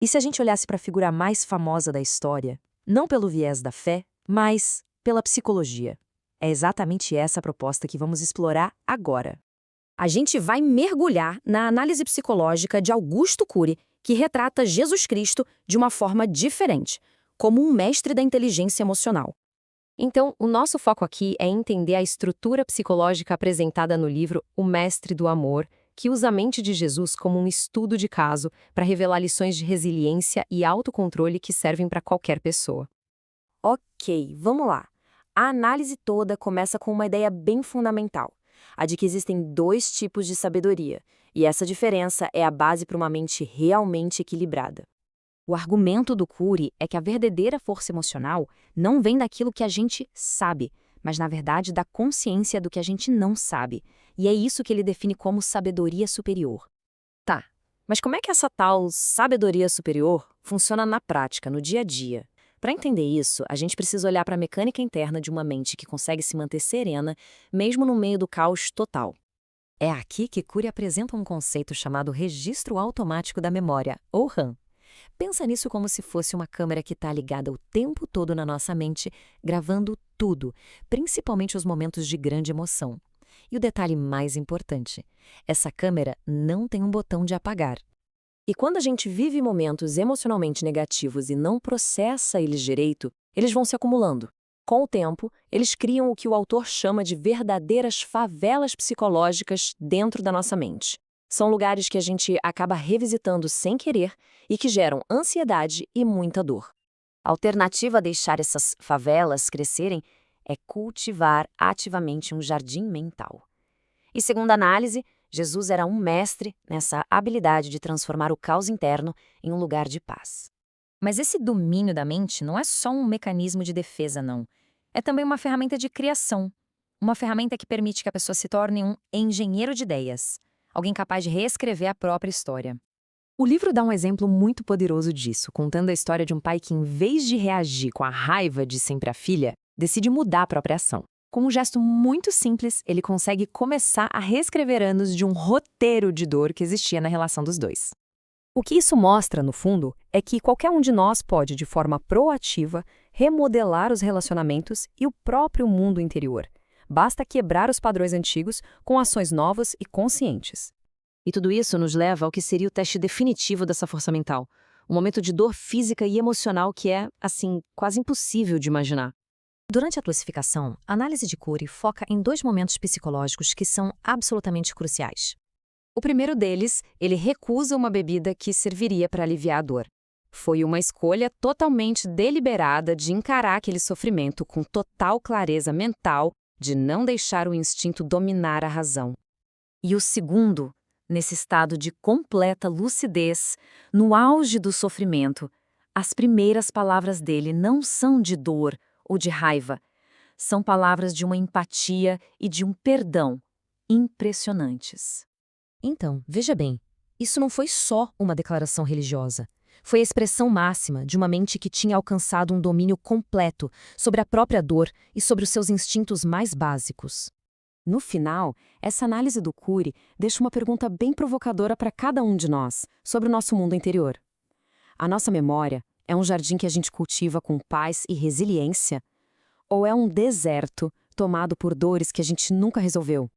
E se a gente olhasse para a figura mais famosa da história, não pelo viés da fé, mas pela psicologia? É exatamente essa a proposta que vamos explorar agora. A gente vai mergulhar na análise psicológica de Augusto Cury, que retrata Jesus Cristo de uma forma diferente, como um mestre da inteligência emocional. Então, o nosso foco aqui é entender a estrutura psicológica apresentada no livro O Mestre do Amor, que usa a mente de Jesus como um estudo de caso para revelar lições de resiliência e autocontrole que servem para qualquer pessoa. Ok, vamos lá. A análise toda começa com uma ideia bem fundamental, a de que existem dois tipos de sabedoria, e essa diferença é a base para uma mente realmente equilibrada. O argumento do Cury é que a verdadeira força emocional não vem daquilo que a gente sabe, mas, na verdade, da consciência do que a gente não sabe. E é isso que ele define como sabedoria superior. Tá, mas como é que essa tal sabedoria superior funciona na prática, no dia a dia? Para entender isso, a gente precisa olhar para a mecânica interna de uma mente que consegue se manter serena, mesmo no meio do caos total. É aqui que Cury apresenta um conceito chamado registro automático da memória, ou RAM. Pensa nisso como se fosse uma câmera que está ligada o tempo todo na nossa mente, gravando tudo, principalmente os momentos de grande emoção. E o detalhe mais importante, essa câmera não tem um botão de apagar. E quando a gente vive momentos emocionalmente negativos e não processa eles direito, eles vão se acumulando. Com o tempo, eles criam o que o autor chama de verdadeiras favelas psicológicas dentro da nossa mente. São lugares que a gente acaba revisitando sem querer e que geram ansiedade e muita dor. A alternativa a deixar essas favelas crescerem é cultivar ativamente um jardim mental. E segundo a análise, Jesus era um mestre nessa habilidade de transformar o caos interno em um lugar de paz. Mas esse domínio da mente não é só um mecanismo de defesa, não. É também uma ferramenta de criação. Uma ferramenta que permite que a pessoa se torne um engenheiro de ideias. Alguém capaz de reescrever a própria história. O livro dá um exemplo muito poderoso disso, contando a história de um pai que, em vez de reagir com a raiva de sempre a filha, decide mudar a própria ação. Com um gesto muito simples, ele consegue começar a reescrever anos de um roteiro de dor que existia na relação dos dois. O que isso mostra, no fundo, é que qualquer um de nós pode, de forma proativa, remodelar os relacionamentos e o próprio mundo interior. Basta quebrar os padrões antigos com ações novas e conscientes. E tudo isso nos leva ao que seria o teste definitivo dessa força mental. Um momento de dor física e emocional que é, assim, quase impossível de imaginar. Durante a classificação, a análise de Cury foca em dois momentos psicológicos que são absolutamente cruciais. O primeiro deles, ele recusa uma bebida que serviria para aliviar a dor. Foi uma escolha totalmente deliberada de encarar aquele sofrimento com total clareza mental, de não deixar o instinto dominar a razão. E o segundo, nesse estado de completa lucidez, no auge do sofrimento, as primeiras palavras dele não são de dor ou de raiva, são palavras de uma empatia e de um perdão impressionantes. Então, veja bem, isso não foi só uma declaração religiosa. Foi a expressão máxima de uma mente que tinha alcançado um domínio completo sobre a própria dor e sobre os seus instintos mais básicos. No final, essa análise do Cury deixa uma pergunta bem provocadora para cada um de nós sobre o nosso mundo interior. A nossa memória é um jardim que a gente cultiva com paz e resiliência? Ou é um deserto tomado por dores que a gente nunca resolveu?